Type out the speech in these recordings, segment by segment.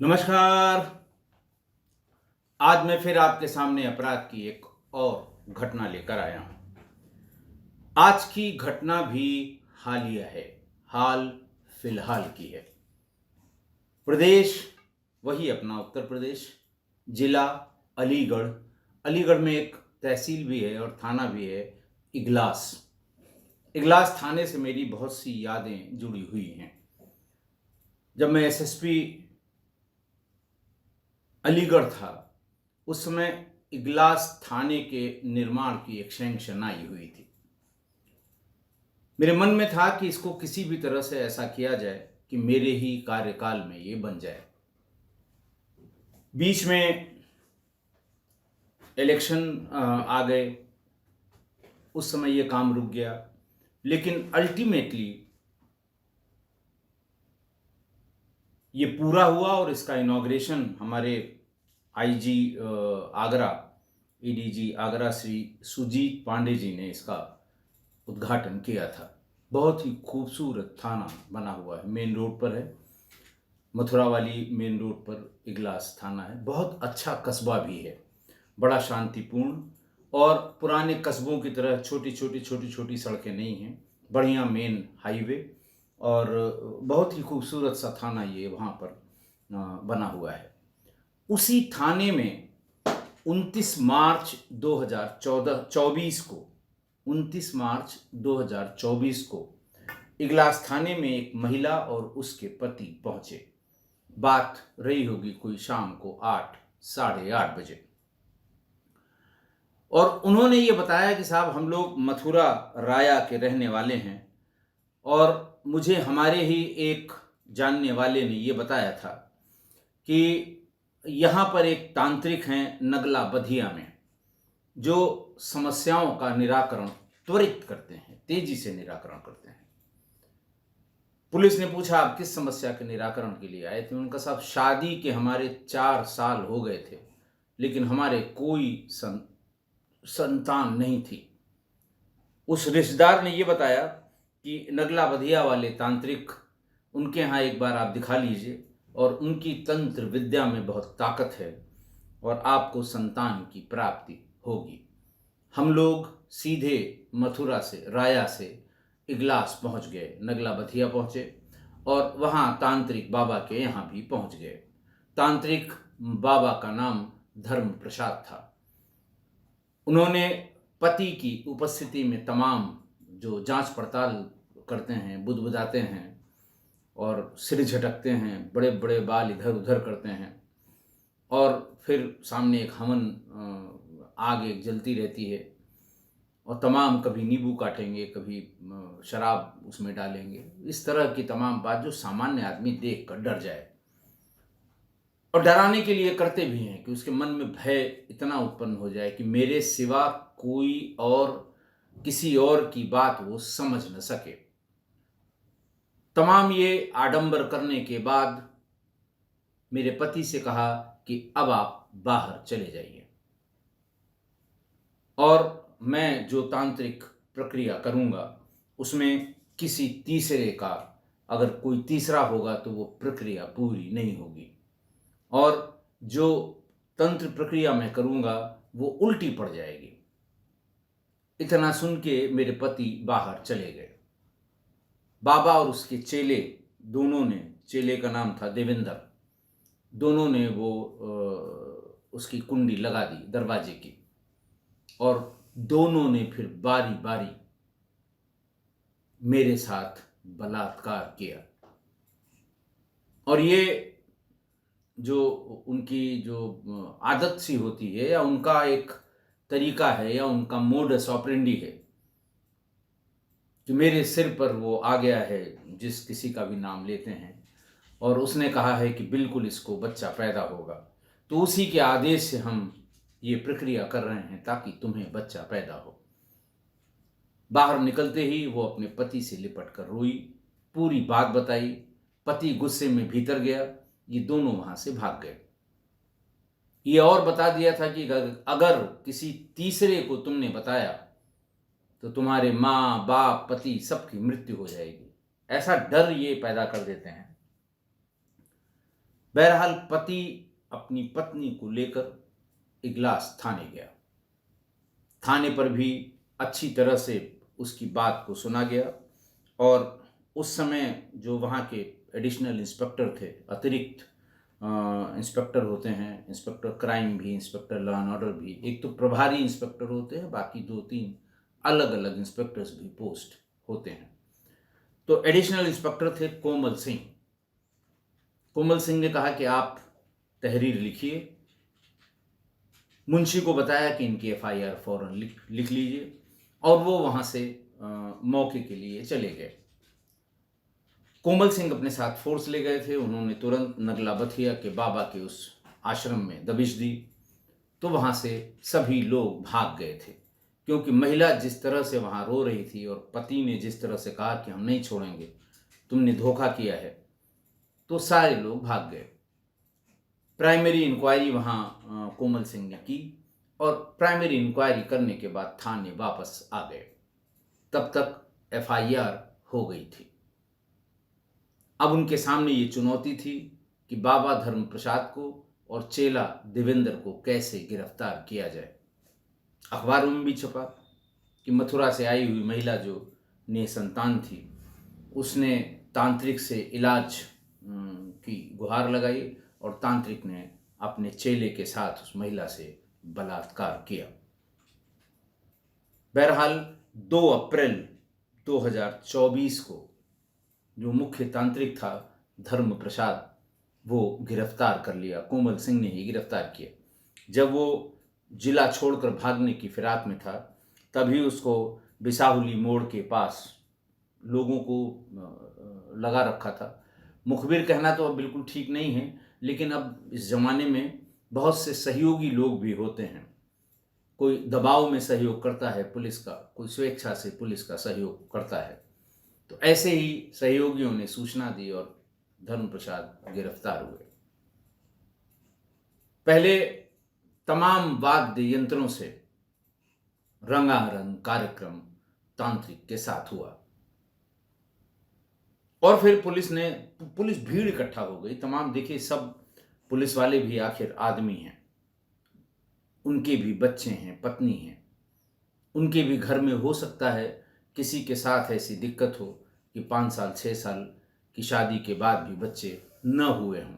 नमस्कार। आज मैं फिर आपके सामने अपराध की एक और घटना लेकर आया हूं। आज की घटना भी हालिया है, हाल फिलहाल की है। प्रदेश वही अपना उत्तर प्रदेश, जिला अलीगढ़। अलीगढ़ में एक तहसील भी है और थाना भी है, इगलास। इगलास थाने से मेरी बहुत सी यादें जुड़ी हुई हैं। जब मैं एसएसपी अलीगढ़ था, उस समय इगलास थाने के निर्माण की एक सैंक्शन आई हुई थी। मेरे मन में था कि इसको किसी भी तरह से ऐसा किया जाए कि मेरे ही कार्यकाल में ये बन जाए। बीच में इलेक्शन आ गए, उस समय ये काम रुक गया, लेकिन अल्टीमेटली ये पूरा हुआ और इसका इनॉग्रेशन हमारे आईजी आगरा, एडीजी आगरा श्री सुजीत पांडे जी ने इसका उद्घाटन किया था। बहुत ही खूबसूरत थाना बना हुआ है, मेन रोड पर है, मथुरा वाली मेन रोड पर इगलास थाना है। बहुत अच्छा कस्बा भी है, बड़ा शांतिपूर्ण, और पुराने कस्बों की तरह छोटी छोटी सड़कें नहीं हैं, बढ़िया मेन हाईवे, और बहुत ही खूबसूरत सा थाना ये वहाँ पर बना हुआ है। उसी थाने में 29 मार्च 2024 को 29 मार्च 2024 को इगलास थाने में एक महिला और उसके पति पहुंचे। बात रही होगी कोई शाम को 8, साढ़े 8 बजे, और उन्होंने ये बताया कि साहब हम लोग मथुरा राया के रहने वाले हैं, और मुझे हमारे ही एक जानने वाले ने ये बताया था कि यहाँ पर एक तांत्रिक हैं नगला बधिया में, जो समस्याओं का निराकरण त्वरित करते हैं, तेजी से निराकरण करते हैं। पुलिस ने पूछा आप किस समस्या के निराकरण के लिए आए थे? उनका साहब शादी के हमारे 4 साल हो गए थे, लेकिन हमारे कोई संतान नहीं थी। उस रिश्तेदार ने ये बताया कि नगला बधिया वाले तांत्रिक, उनके यहाँ एक बार आप दिखा लीजिए, और उनकी तंत्र विद्या में बहुत ताकत है और आपको संतान की प्राप्ति होगी। हम लोग सीधे मथुरा से, राया से इगलास पहुंच गए, नगला बधिया पहुंचे और वहां तांत्रिक बाबा के यहाँ भी पहुंच गए। तांत्रिक बाबा का नाम धर्म प्रसाद था। उन्होंने पति की उपस्थिति में तमाम जो जांच पड़ताल करते हैं, बुदबुदाते हैं और सिर झटकते हैं, बड़े बड़े बाल इधर उधर करते हैं, और फिर सामने एक हवन आग एक जलती रहती है, और तमाम कभी नींबू काटेंगे, कभी शराब उसमें डालेंगे। इस तरह की तमाम बात जो सामान्य आदमी देख कर डर जाए, और डराने के लिए करते भी हैं कि उसके मन में भय इतना उत्पन्न हो जाए कि मेरे सिवा कोई और, किसी और की बात वो समझ न सके। तमाम ये आडंबर करने के बाद मेरे पति से कहा कि अब आप बाहर चले जाइए, और मैं जो तांत्रिक प्रक्रिया करूंगा उसमें किसी तीसरे का, अगर कोई तीसरा होगा तो वो प्रक्रिया पूरी नहीं होगी, और जो तंत्र प्रक्रिया मैं करूंगा वो उल्टी पड़ जाएगी। इतना सुन के मेरे पति बाहर चले गए। बाबा और उसके चेले दोनों ने, चेले का नाम था देवेंद्र, दोनों ने वो उसकी कुंडी लगा दी दरवाजे की, और दोनों ने फिर बारी बारी मेरे साथ बलात्कार किया। और ये जो उनकी जो आदत सी होती है, या उनका एक तरीका है, या उनका मोडस ऑपरेंडी है, कि मेरे सिर पर वो आ गया है जिस किसी का भी नाम लेते हैं, और उसने कहा है कि बिल्कुल इसको बच्चा पैदा होगा, तो उसी के आदेश से हम ये प्रक्रिया कर रहे हैं ताकि तुम्हें बच्चा पैदा हो। बाहर निकलते ही वो अपने पति से लिपट कर रोई, पूरी बात बताई। पति गुस्से में भीतर गया, ये दोनों वहां से भाग गए। ये और बता दिया था कि अगर किसी तीसरे को तुमने बताया तो तुम्हारे माँ बाप पति सबकी मृत्यु हो जाएगी। ऐसा डर ये पैदा कर देते हैं। बहरहाल पति अपनी पत्नी को लेकर इगलास थाने गया। थाने पर भी अच्छी तरह से उसकी बात को सुना गया और उस समय जो वहाँ के एडिशनल इंस्पेक्टर थे, अतिरिक्त इंस्पेक्टर होते हैं, इंस्पेक्टर क्राइम भी, इंस्पेक्टर लॉ एंड ऑर्डर भी, एक तो प्रभारी इंस्पेक्टर होते हैं, बाकी 2-3 अलग अलग इंस्पेक्टर्स भी पोस्ट होते हैं। तो एडिशनल इंस्पेक्टर थे कोमल सिंह। कोमल सिंह ने कहा कि आप तहरीर लिखिए। मुंशी को बताया कि इनकी एफआईआर फौरन लिख लीजिए और वो वहाँ से मौके के लिए चले गए। कोमल सिंह अपने साथ फोर्स ले गए थे। उन्होंने तुरंत नगला बथिया के बाबा के उस आश्रम में दबिश दी, तो वहाँ से सभी लोग भाग गए थे, क्योंकि महिला जिस तरह से वहाँ रो रही थी और पति ने जिस तरह से कहा कि हम नहीं छोड़ेंगे, तुमने धोखा किया है, तो सारे लोग भाग गए। प्राइमरी इंक्वायरी वहाँ कोमल सिंह ने की और प्राइमरी इंक्वायरी करने के बाद थाने वापस आ गए। तब तक एफआईआर हो गई थी। अब उनके सामने ये चुनौती थी कि बाबा धर्म प्रसाद को और चेला देवेंद्र को कैसे गिरफ्तार किया जाए। अखबारों में भी छपा कि मथुरा से आई हुई महिला जो निसंतान थी, उसने तांत्रिक से इलाज की गुहार लगाई और तांत्रिक ने अपने चेले के साथ उस महिला से बलात्कार किया। बहरहाल 2 अप्रैल 2024 को जो मुख्य तांत्रिक था धर्म प्रसाद, वो गिरफ्तार कर लिया। कोमल सिंह ने ही गिरफ्तार किया। जब वो जिला छोड़कर भागने की फिराक में था, तभी उसको बिसाहुली मोड़ के पास लोगों को लगा रखा था। मुखबिर कहना तो अब बिल्कुल ठीक नहीं है, लेकिन अब इस ज़माने में बहुत से सहयोगी लोग भी होते हैं। कोई दबाव में सहयोग करता है पुलिस का, कोई स्वेच्छा से पुलिस का सहयोग करता है। तो ऐसे ही सहयोगियों ने सूचना दी और धर्म प्रसाद गिरफ्तार हुए। पहले तमाम वाद्य यंत्रों से रंगारंग कार्यक्रम तांत्रिक के साथ हुआ और फिर पुलिस भीड़ इकट्ठा हो गई। तमाम, देखिए, सब पुलिस वाले भी आखिर आदमी हैं, उनके भी बच्चे हैं, पत्नी हैं, उनके भी घर में हो सकता है किसी के साथ ऐसी दिक्कत हो कि 5 साल 6 साल की शादी के बाद भी बच्चे न हुए हों,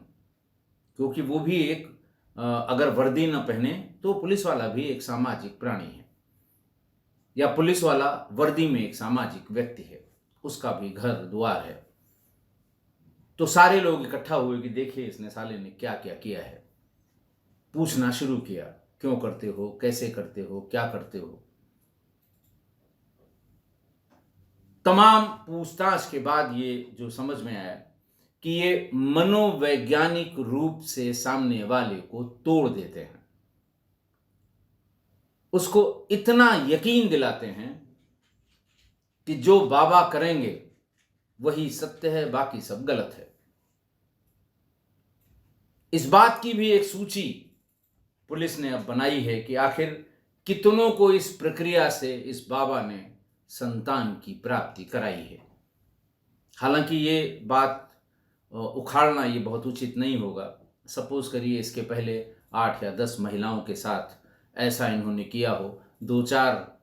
क्योंकि वो भी एक अगर वर्दी न पहने तो पुलिस वाला भी एक सामाजिक प्राणी है, या पुलिस वाला वर्दी में एक सामाजिक व्यक्ति है, उसका भी घर द्वार है। तो सारे लोग इकट्ठा हुए कि देखिए इसने साले ने क्या क्या किया है। पूछना शुरू किया, क्यों करते हो, कैसे करते हो, क्या करते हो। तमाम पूछताछ के बाद ये जो समझ में आया कि ये मनोवैज्ञानिक रूप से सामने वाले को तोड़ देते हैं, उसको इतना यकीन दिलाते हैं कि जो बाबा करेंगे वही सत्य है, बाकी सब गलत है। इस बात की भी एक सूची पुलिस ने अब बनाई है कि आखिर कितनों को इस प्रक्रिया से इस बाबा ने संतान की प्राप्ति कराई है। हालांकि ये बात उखाड़ना ये बहुत उचित नहीं होगा। सपोज करिए इसके पहले 8 या 10 महिलाओं के साथ ऐसा इन्होंने किया हो, 2-4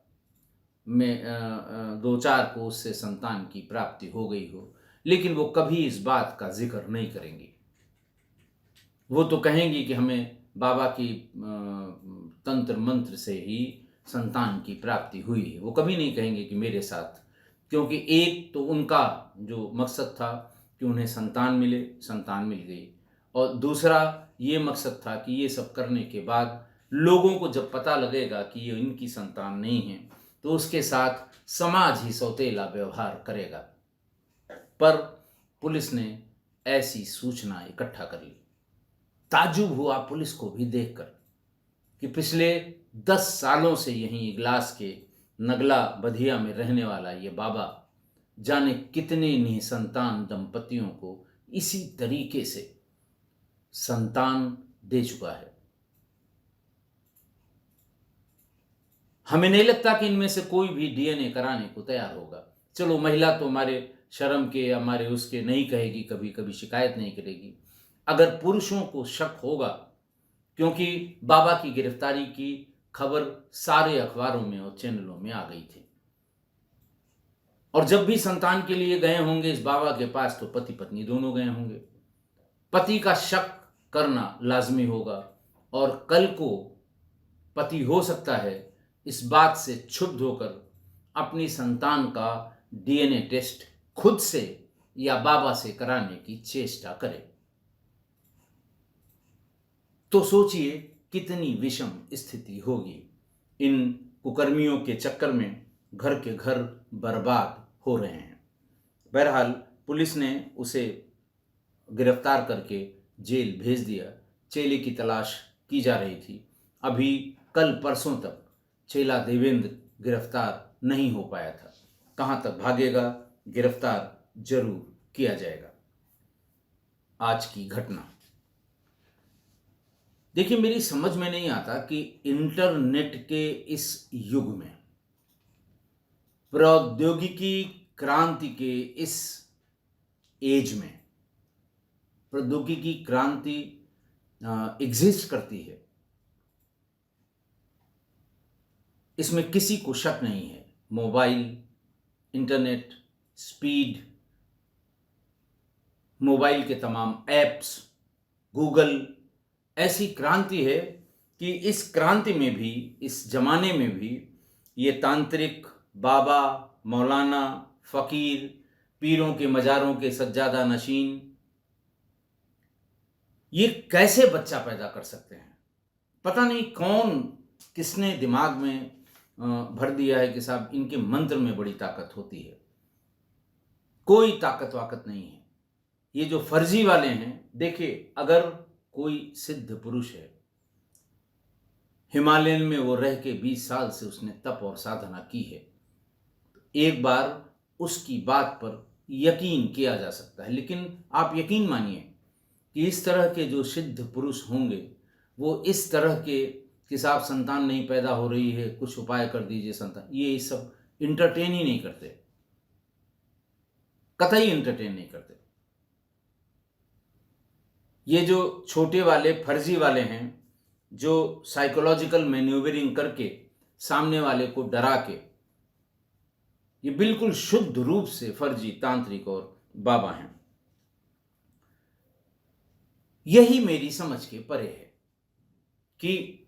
को उससे संतान की प्राप्ति हो गई हो, लेकिन वो कभी इस बात का जिक्र नहीं करेंगी। वो तो कहेंगी कि हमें बाबा की तंत्र मंत्र से ही संतान की प्राप्ति हुई है। वो कभी नहीं कहेंगे कि मेरे साथ, क्योंकि एक तो उनका जो मकसद था कि उन्हें संतान मिले, संतान मिल गई, और दूसरा ये मकसद था कि ये सब करने के बाद लोगों को जब पता लगेगा कि ये इनकी संतान नहीं है, तो उसके साथ समाज ही सौतेला व्यवहार करेगा। पर पुलिस ने ऐसी सूचना इकट्ठा कर ली। ताज्जुब हुआ पुलिस को भी देखकर कि पिछले 10 सालों से यहीं इगलास के नगला बधिया में रहने वाला ये बाबा जाने कितने निसंतान दंपतियों को इसी तरीके से संतान दे चुका है। हमें नहीं लगता कि इनमें से कोई भी डीएनए कराने को तैयार होगा। चलो, महिला तो हमारे शर्म के, हमारे उसके नहीं कहेगी, कभी कभी शिकायत नहीं करेगी, अगर पुरुषों को शक होगा, क्योंकि बाबा की गिरफ्तारी की खबर सारे अखबारों में और चैनलों में आ गई थी, और जब भी संतान के लिए गए होंगे इस बाबा के पास तो पति पत्नी दोनों गए होंगे। पति का शक करना लाजमी होगा, और कल को पति हो सकता है इस बात से क्षुब्ध होकर अपनी संतान का डीएनए टेस्ट खुद से या बाबा से कराने की चेष्टा करे। तो सोचिए कितनी विषम स्थिति होगी। इन कुकर्मियों के चक्कर में घर के घर बर्बाद हो रहे हैं। बहरहाल पुलिस ने उसे गिरफ्तार करके जेल भेज दिया। चेले की तलाश की जा रही थी। अभी कल परसों तक चेला देवेंद्र गिरफ्तार नहीं हो पाया था। कहाँ तक भागेगा, गिरफ्तार जरूर किया जाएगा। आज की घटना देखिए, मेरी समझ में नहीं आता कि इंटरनेट के इस युग में, प्रौद्योगिकी क्रांति के इस एज में, प्रौद्योगिकी क्रांति एग्जिस्ट करती है, इसमें किसी को शक नहीं है। मोबाइल, इंटरनेट, स्पीड, मोबाइल के तमाम ऐप्स, गूगल, ऐसी क्रांति है कि इस क्रांति में भी, इस जमाने में भी ये तांत्रिक, बाबा, मौलाना, फकीर, पीरों के मज़ारों के सज्जादा नशीन, ये कैसे बच्चा पैदा कर सकते हैं? पता नहीं कौन, किसने दिमाग में भर दिया है कि साहब इनके मंत्र में बड़ी ताकत होती है। कोई ताकत वाकत नहीं है। ये जो फर्जी वाले हैं, देखिए, अगर कोई सिद्ध पुरुष है, हिमालयन में वो रह के 20 साल से उसने तप और साधना की है, तो एक बार उसकी बात पर यकीन किया जा सकता है। लेकिन आप यकीन मानिए कि इस तरह के जो सिद्ध पुरुष होंगे, वो इस तरह के कि साहब संतान नहीं पैदा हो रही है, कुछ उपाय कर दीजिए संतान, ये सब इंटरटेन ही नहीं करते, कतई इंटरटेन नहीं करते। ये जो छोटे वाले फर्जी वाले हैं, जो साइकोलॉजिकल मैन्यूवरिंग करके सामने वाले को डरा के, ये बिल्कुल शुद्ध रूप से फर्जी तांत्रिक और बाबा हैं। यही मेरी समझ के परे है कि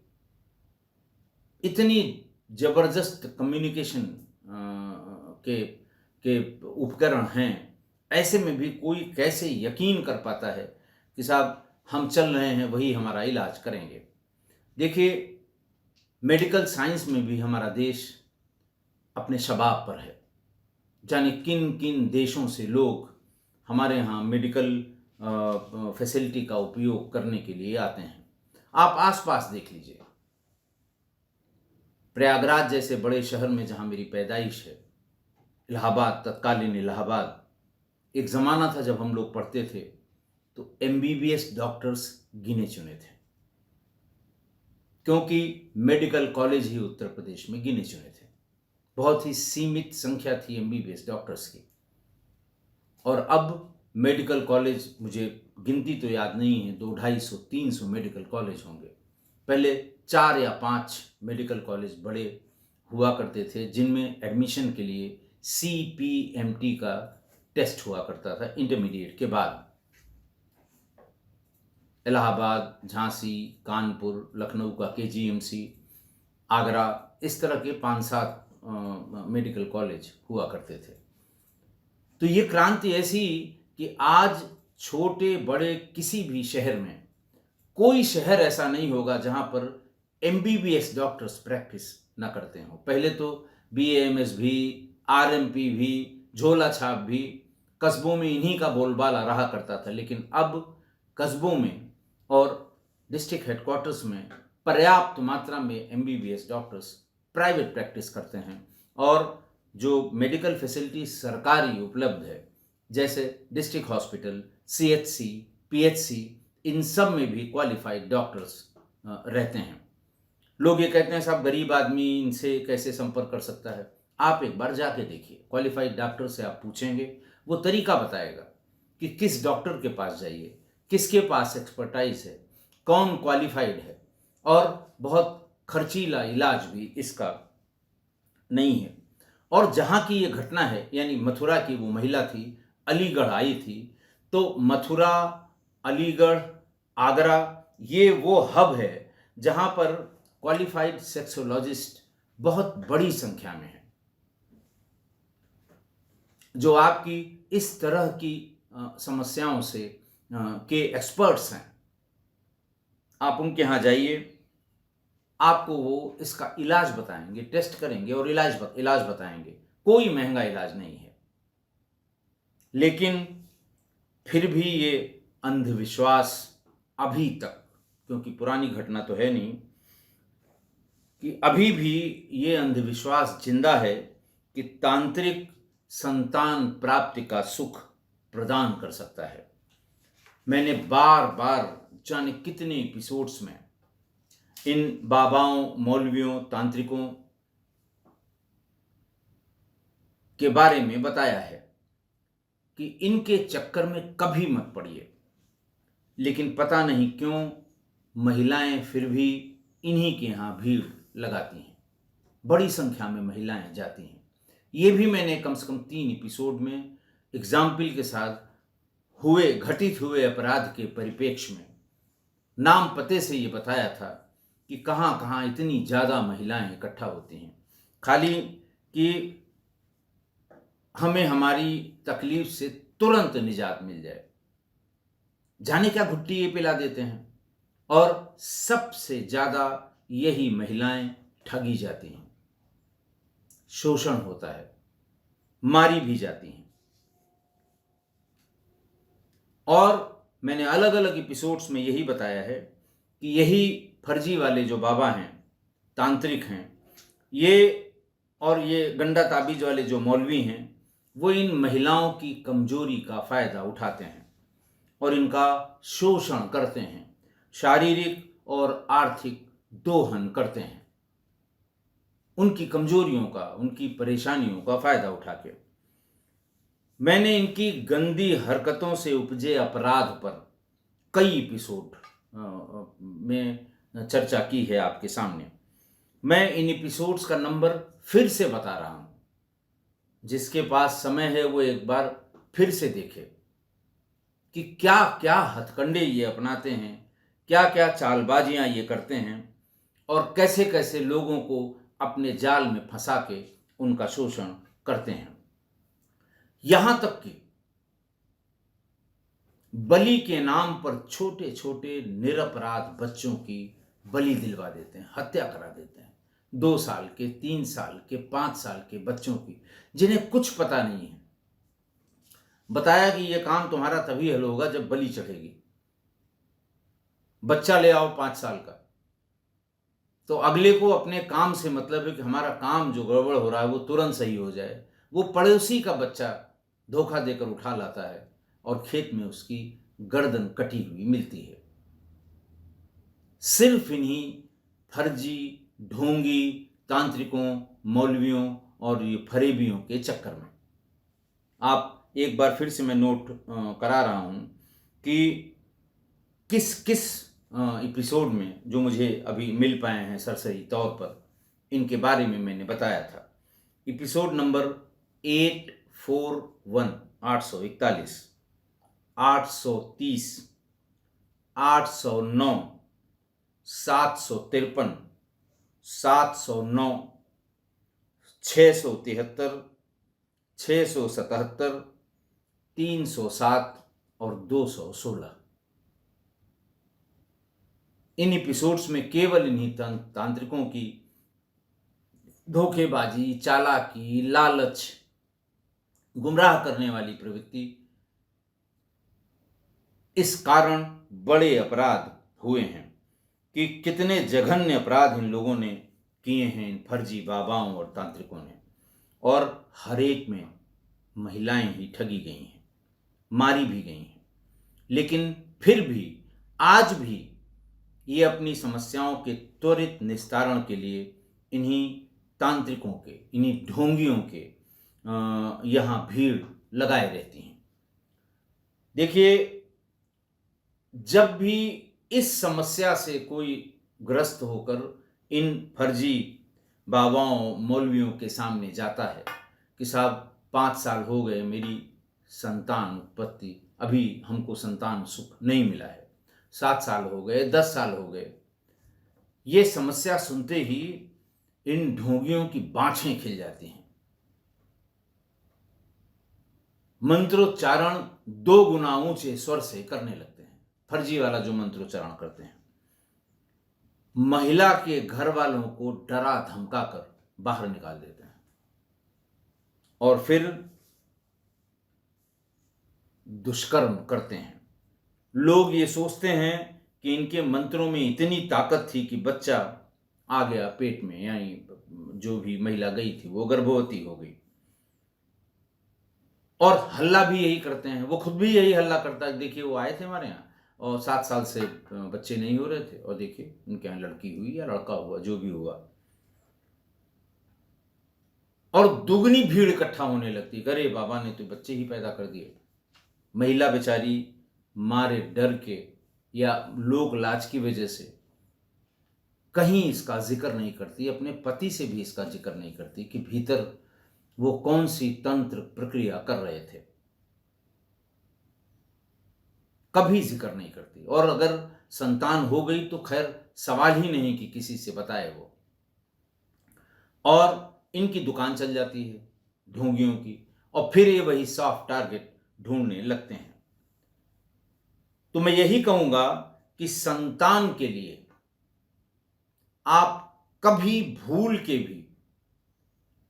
इतनी जबरदस्त कम्युनिकेशन के उपकरण हैं, ऐसे में भी कोई कैसे यकीन कर पाता है कि साहब हम चल रहे हैं, वही हमारा इलाज करेंगे। देखिए, मेडिकल साइंस में भी हमारा देश अपने शबाब पर है। जाने किन किन देशों से लोग हमारे यहाँ मेडिकल फैसिलिटी का उपयोग करने के लिए आते हैं। आप आसपास देख लीजिए, प्रयागराज जैसे बड़े शहर में जहाँ मेरी पैदाइश है, इलाहाबाद, तत्कालीन इलाहाबाद, एक ज़माना था जब हम लोग पढ़ते थे तो एमबीबीएस डॉक्टर्स गिने चुने थे, क्योंकि मेडिकल कॉलेज ही उत्तर प्रदेश में गिने चुने थे। बहुत ही सीमित संख्या थी एमबीबीएस डॉक्टर्स की। और अब मेडिकल कॉलेज, मुझे गिनती तो याद नहीं है, 200, 250, 300 मेडिकल कॉलेज होंगे। पहले 4 या 5 मेडिकल कॉलेज बड़े हुआ करते थे, जिनमें एडमिशन के लिए CPMT का टेस्ट हुआ करता था इंटरमीडिएट के बाद। इलाहाबाद, झांसी, कानपुर, लखनऊ का KGMC, आगरा, इस तरह के 5-7 मेडिकल कॉलेज हुआ करते थे। तो ये क्रांति ऐसी कि आज छोटे बड़े किसी भी शहर में, कोई शहर ऐसा नहीं होगा जहां पर MBBS डॉक्टर्स प्रैक्टिस न करते हों। पहले तो BAMS भी, RMP भी, झोला छाप भी कस्बों में इन्हीं का बोलबाला रहा करता था। लेकिन अब कस्बों में और डिस्ट्रिक्ट हेडक्वार्टर्स में पर्याप्त मात्रा में MBBS डॉक्टर्स प्राइवेट प्रैक्टिस करते हैं। और जो मेडिकल फैसिलिटी सरकारी उपलब्ध है, जैसे डिस्ट्रिक्ट हॉस्पिटल, CHC, PHC, इन सब में भी क्वालिफाइड डॉक्टर्स रहते हैं। लोग ये कहते हैं साहब गरीब आदमी इनसे कैसे संपर्क कर सकता है? आप एक बार जाके देखिए, क्वालिफाइड डॉक्टर से आप पूछेंगे, वो तरीका बताएगा कि किस डॉक्टर के पास जाइए, किसके पास एक्सपर्टाइज है, कौन क्वालिफाइड है, और बहुत खर्चीला इलाज भी इसका नहीं है। और जहाँ की ये घटना है, यानी मथुरा की वो महिला थी, अलीगढ़ आई थी, तो मथुरा, अलीगढ़, आगरा, ये वो हब है जहाँ पर क्वालिफाइड सेक्सोलॉजिस्ट बहुत बड़ी संख्या में है, जो आपकी इस तरह की समस्याओं से के एक्सपर्ट्स हैं। आप उनके यहाँ जाइए, आपको वो इसका इलाज बताएंगे, टेस्ट करेंगे और इलाज बताएंगे। कोई महंगा इलाज नहीं है। लेकिन फिर भी ये अंधविश्वास अभी तक, क्योंकि पुरानी घटना तो है नहीं, कि अभी भी ये अंधविश्वास जिंदा है कि तांत्रिक संतान प्राप्ति का सुख प्रदान कर सकता है। मैंने बार बार जाने कितने एपिसोड्स में इन बाबाओं, मौलवियों, तांत्रिकों के बारे में बताया है कि इनके चक्कर में कभी मत पड़िए। लेकिन पता नहीं क्यों महिलाएं फिर भी इन्हीं के यहाँ भीड़ लगाती हैं, बड़ी संख्या में महिलाएं जाती हैं। ये भी मैंने कम से कम 3 एपिसोड में एग्जाम्पल के साथ घटित हुए अपराध के परिप्रेक्ष्य में नाम पते से ये बताया था कि कहाँ कहाँ इतनी ज़्यादा महिलाएं इकट्ठा होती हैं, खाली कि हमें हमारी तकलीफ से तुरंत निजात मिल जाए। जाने क्या घुट्टी ये पिला देते हैं, और सबसे ज़्यादा यही महिलाएं ठगी जाती हैं, शोषण होता है, मारी भी जाती हैं। और मैंने अलग अलग एपिसोड्स में यही बताया है कि यही फर्जी वाले जो बाबा हैं, तांत्रिक हैं, ये गंडा ताबीज वाले जो मौलवी हैं, वो इन महिलाओं की कमजोरी का फ़ायदा उठाते हैं और इनका शोषण करते हैं, शारीरिक और आर्थिक दोहन करते हैं, उनकी कमजोरियों का, उनकी परेशानियों का फ़ायदा उठा के। मैंने इनकी गंदी हरकतों से उपजे अपराध पर कई एपिसोड में चर्चा की है आपके सामने। मैं इन एपिसोड्स का नंबर फिर से बता रहा हूँ, जिसके पास समय है वो एक बार फिर से देखे कि क्या क्या हथकंडे ये अपनाते हैं, क्या क्या चालबाजियाँ ये करते हैं, और कैसे कैसे लोगों को अपने जाल में फंसा के उनका शोषण करते हैं। यहाँ तक कि बलि के नाम पर छोटे छोटे निरपराध बच्चों की बलि दिलवा देते हैं, हत्या करा देते हैं। 2 साल के, 3 साल के, 5 साल के बच्चों की, जिन्हें कुछ पता नहीं है। बताया कि यह काम तुम्हारा तभी हल होगा जब बलि चढ़ेगी। बच्चा ले आओ 5 साल का, तो अगले को अपने काम से मतलब है कि हमारा काम जो गड़बड़ हो रहा है वो तुरंत सही हो जाए। वो पड़ोसी का बच्चा धोखा देकर उठा लाता है और खेत में उसकी गर्दन कटी हुई मिलती है, सिर्फ इन्हीं फर्जी, ढोंगी तांत्रिकों, मौलवियों और ये फरेबियों के चक्कर में। आप एक बार फिर से मैं नोट करा रहा हूं कि किस किस एपिसोड में जो मुझे अभी मिल पाए हैं सरसरी तौर पर, इनके बारे में मैंने बताया था। एपिसोड नंबर 841, 841, 830, 809, 753, 709, 673, 677, 307 और 216। इन एपिसोड्स में केवल इन्हीं तांत्रिकों की धोखेबाजी, चालाकी, लालच, गुमराह करने वाली प्रवृत्ति, इस कारण बड़े अपराध हुए हैं कि कितने जघन्य अपराध इन लोगों ने किए हैं, इन फर्जी बाबाओं और तांत्रिकों ने। और हर एक में महिलाएं ही ठगी गई हैं, मारी भी गई हैं। लेकिन फिर भी आज भी ये अपनी समस्याओं के त्वरित निस्तारण के लिए इन्हीं तांत्रिकों के, इन्हीं ढोंगियों के यहाँ भीड़ लगाए रहती हैं। देखिए, जब भी इस समस्या से कोई ग्रस्त होकर इन फर्जी बाबाओं मौलवियों के सामने जाता है कि साहब 5 साल हो गए मेरी संतान उत्पत्ति, अभी हमको संतान सुख नहीं मिला है, 7 साल हो गए, 10 साल हो गए, ये समस्या सुनते ही इन ढोंगियों की बाँछें खिल जाती हैं। मंत्रोच्चारण 2 गुना ऊंचे स्वर से करने लगते हैं। फर्जी वाला जो मंत्रोच्चारण करते हैं, महिला के घर वालों को डरा धमका कर बाहर निकाल देते हैं और फिर दुष्कर्म करते हैं। लोग ये सोचते हैं कि इनके मंत्रों में इतनी ताकत थी कि बच्चा आ गया पेट में, यानी जो भी महिला गई थी वो गर्भवती हो गई। और हल्ला भी यही करते हैं, वो खुद भी यही हल्ला करता है, देखिए वो आए थे हमारे यहाँ और 7 साल से बच्चे नहीं हो रहे थे और देखिए उनके यहाँ लड़की हुई या लड़का हुआ, जो भी हुआ। और दुगनी भीड़ इकट्ठा होने लगती, अरे बाबा ने तो बच्चे ही पैदा कर दिए। महिला बेचारी मारे डर के या लोक लाज की वजह से कहीं इसका जिक्र नहीं करती, अपने पति से भी इसका जिक्र नहीं करती कि भीतर वो कौन सी तंत्र प्रक्रिया कर रहे थे, कभी जिक्र नहीं करती। और अगर संतान हो गई तो खैर सवाल ही नहीं कि किसी से बताए वो। और इनकी दुकान चल जाती है ढोंगियों की, और फिर ये वही सॉफ्ट टारगेट ढूंढने लगते हैं। तो मैं यही कहूंगा कि संतान के लिए आप कभी भूल के भी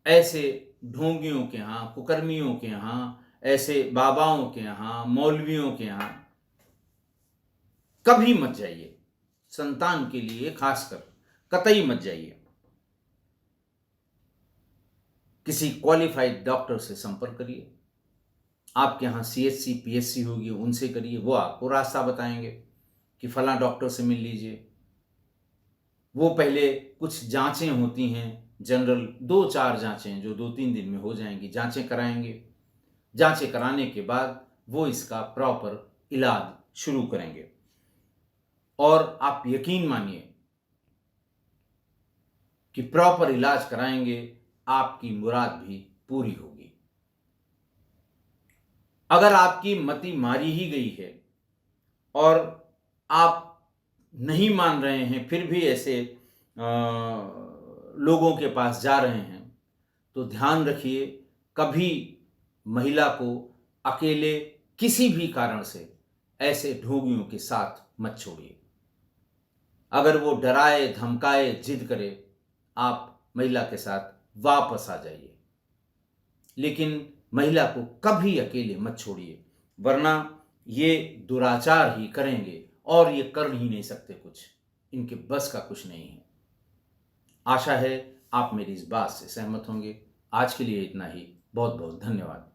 ऐसे ढोंगियों के यहाँ, कुकर्मियों के यहाँ, ऐसे बाबाओं के यहाँ, मौलवियों के यहाँ कभी मत जाइए। संतान के लिए खासकर कतई मत जाइए। किसी क्वालिफाइड डॉक्टर से संपर्क करिए। आपके यहाँ CHC PHC होगी, उनसे करिए, वो आपको रास्ता बताएंगे कि फला डॉक्टर से मिल लीजिए। वो पहले कुछ जांचें होती हैं, जनरल 2-4 जांचें जो 2-3 दिन में हो जाएंगी, जांचें कराएंगे। जांचें कराने के बाद वो इसका प्रॉपर इलाज शुरू करेंगे और आप यकीन मानिए कि प्रॉपर इलाज कराएंगे, आपकी मुराद भी पूरी होगी। अगर आपकी मति मारी ही गई है और आप नहीं मान रहे हैं, फिर भी ऐसे लोगों के पास जा रहे हैं, तो ध्यान रखिए, कभी महिला को अकेले किसी भी कारण से ऐसे ढोंगियों के साथ मत छोड़िए। अगर वो डराए धमकाए जिद करे, आप महिला के साथ वापस आ जाइए, लेकिन महिला को कभी अकेले मत छोड़िए, वरना ये दुराचार ही करेंगे और ये कर ही नहीं सकते कुछ, इनके बस का कुछ नहीं है। आशा है आप मेरी इस बात से सहमत होंगे। आज के लिए इतना ही। बहुत बहुत धन्यवाद।